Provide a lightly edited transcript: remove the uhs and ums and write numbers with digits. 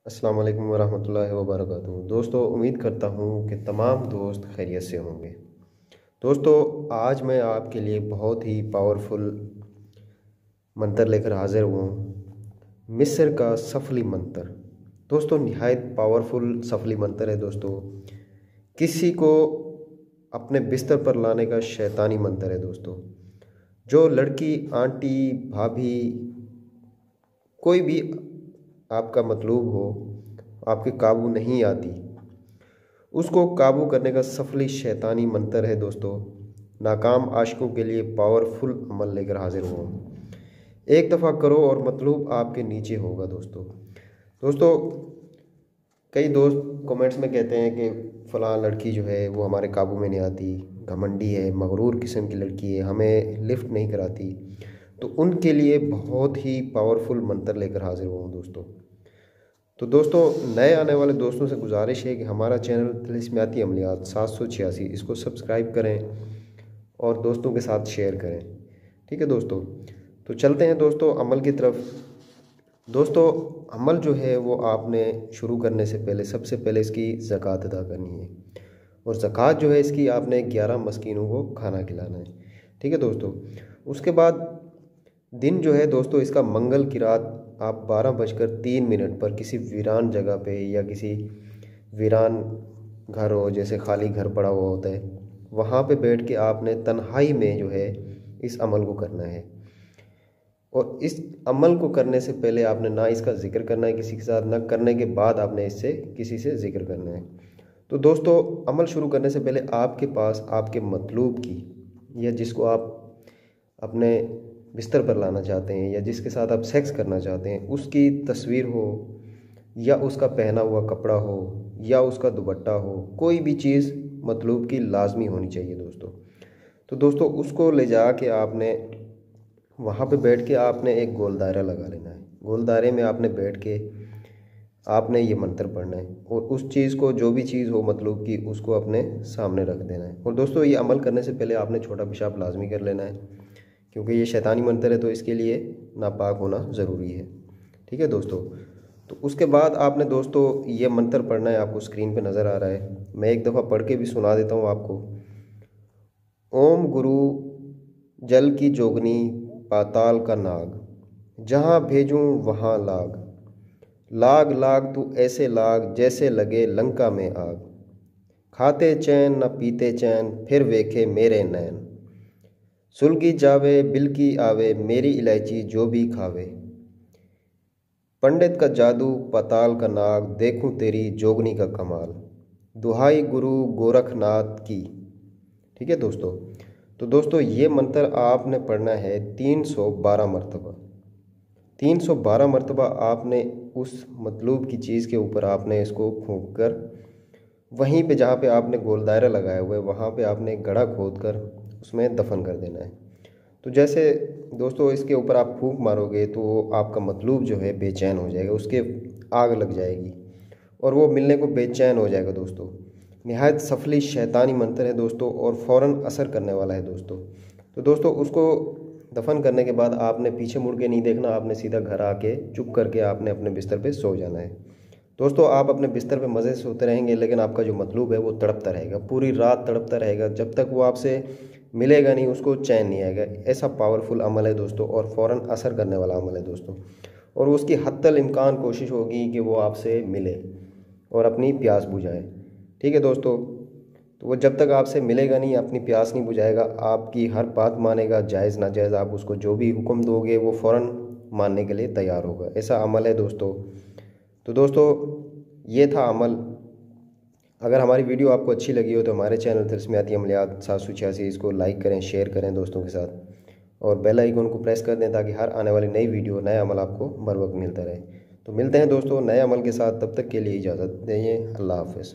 अस्सलाम वालेकुम वरहमतुल्लाहि वबरकातुहू। दोस्तों, उम्मीद करता हूँ कि तमाम दोस्त खैरियत से होंगे। दोस्तों, आज मैं आपके लिए बहुत ही पावरफुल मंत्र लेकर हाजिर हुआ हूँ। मिस्र का सफली मंत्र। दोस्तों, निहायत पावरफुल सफली मंत्र है। दोस्तों, किसी को अपने बिस्तर पर लाने का शैतानी मंत्र है। दोस्तों, जो लड़की, आंटी, भाभी, कोई भी आपका मतलूब हो, आपके काबू नहीं आती, उसको काबू करने का सफली शैतानी मंत्र है। दोस्तों, नाकाम आशिकों के लिए पावरफुल अमल लेकर हाजिर हुआ हूँ। एक दफ़ा करो और मतलूब आपके नीचे होगा। दोस्तों, कई दोस्त कमेंट्स में कहते हैं कि फ़लाँ लड़की जो है वो हमारे काबू में नहीं आती, घमंडी है, मगरूर किस्म की लड़की है, हमें लिफ्ट नहीं कराती। तो उनके लिए बहुत ही पावरफुल मंत्र लेकर हाजिर हुआ हूँ। दोस्तों, नए आने वाले दोस्तों से गुजारिश है कि हमारा चैनल तिलिस्माती अमलियात 786 इसको सब्सक्राइब करें और दोस्तों के साथ शेयर करें। ठीक है दोस्तों, तो चलते हैं दोस्तों अमल की तरफ। दोस्तों, अमल जो है वो आपने शुरू करने से पहले सबसे पहले इसकी ज़कात अदा करनी है, और ज़कात जो है इसकी आपने 11 मस्कीनों को खाना खिलाना है। ठीक है दोस्तों, उसके बाद दिन जो है दोस्तों इसका मंगल की रात आप 12:03 पर किसी वीरान जगह पे या किसी वीरान घर हो, जैसे खाली घर पड़ा हुआ होता है, वहाँ पे बैठ के आपने तन्हाई में जो है इस अमल को करना है। और इस अमल को करने से पहले आपने ना इसका जिक्र करना है किसी के साथ, ना करने के बाद आपने इससे किसी से जिक्र करना है। तो दोस्तों, अमल शुरू करने से पहले आपके पास आपके मतलूब की, या जिसको आप अपने बिस्तर पर लाना चाहते हैं या जिसके साथ आप सेक्स करना चाहते हैं, उसकी तस्वीर हो, या उसका पहना हुआ कपड़ा हो, या उसका दुपट्टा हो, कोई भी चीज़ मतलूब की लाजमी होनी चाहिए। दोस्तों, उसको ले जा के आपने वहाँ पे बैठ के आपने एक गोल दायरा लगा लेना है। गोल दायरे में आपने बैठ के आपने ये मंत्र पढ़ना है, और उस चीज़ को, जो भी चीज़ हो मतलूब की, उसको अपने सामने रख देना है। और दोस्तों, ये अमल करने से पहले आपने छोटा पेशाब लाजमी कर लेना है, क्योंकि ये शैतानी मंत्र है, तो इसके लिए नापाक होना ज़रूरी है। ठीक है दोस्तों, तो उसके बाद आपने दोस्तों ये मंत्र पढ़ना है। आपको स्क्रीन पे नज़र आ रहा है, मैं एक दफ़ा पढ़ के भी सुना देता हूँ आपको। ओम गुरु जल की जोगनी, पाताल का नाग, जहाँ भेजूँ वहाँ लाग, लाग लाग तू ऐसे लाग, जैसे लगे लंका में आग, खाते चैन न पीते चैन, फिर वेखे मेरे नैन, सुलगी जावे बिलकी आवे, मेरी इलायची जो भी खावे, पंडित का जादू पाताल का नाग, देखूं तेरी जोगनी का कमाल, दुहाई गुरु गोरखनाथ की। ठीक है दोस्तों, तो दोस्तों ये मंत्र आपने पढ़ना है 312 मरतबा। 312 मरतबा आपने उस मतलूब की चीज़ के ऊपर आपने इसको फूंक कर, वहीं पे जहाँ पे आपने गोल दायरा लगाया हुआ है, वहाँ पे आपने गड्ढा खोद कर उसमें दफन कर देना है। तो जैसे दोस्तों इसके ऊपर आप फूंक मारोगे तो आपका मतलूब जो है बेचैन हो जाएगा, उसके आग लग जाएगी और वो मिलने को बेचैन हो जाएगा। दोस्तों, निहायत सफली शैतानी मंत्र है दोस्तों, और फ़ौरन असर करने वाला है दोस्तों। तो दोस्तों, उसको दफन करने के बाद आपने पीछे मुड़ के नहीं देखना, आपने सीधा घर आके चुप करके आपने अपने बिस्तर पे सो जाना है। दोस्तों, आप अपने बिस्तर पे मज़े से सोते रहेंगे, लेकिन आपका जो मतलूब है वो तड़पता रहेगा, पूरी रात तड़पता रहेगा, जब तक वो आपसे मिलेगा नहीं, उसको चैन नहीं आएगा। ऐसा पावरफुल अमल है दोस्तों, और फ़ौरन असर करने वाला अमल है दोस्तों, और उसकी हत्तल इम्कान कोशिश होगी कि वो आपसे मिले और अपनी प्यास बुझाए। ठीक है दोस्तों, तो वो जब तक आपसे मिलेगा नहीं, अपनी प्यास नहीं बुझाएगा, आपकी हर बात मानेगा, जायज़ नाजायज़ आप उसको जो भी हुक्म दोगे वो फ़ौरन मानने के लिए तैयार होगा। ऐसा अमल है दोस्तों। तो दोस्तों, ये था अमल। अगर हमारी वीडियो आपको अच्छी लगी हो तो हमारे चैनल तिलिस्माती अमलियात 786 इसको लाइक करें, शेयर करें दोस्तों के साथ, और बेल आइकन को प्रेस कर दें ताकि हर आने वाली नई वीडियो, नया अमल आपको बर वक्त मिलता रहे। तो मिलते हैं दोस्तों नए अमल के साथ, तब तक के लिए इजाज़त दीजिए। अल्लाह हाफ़िज़।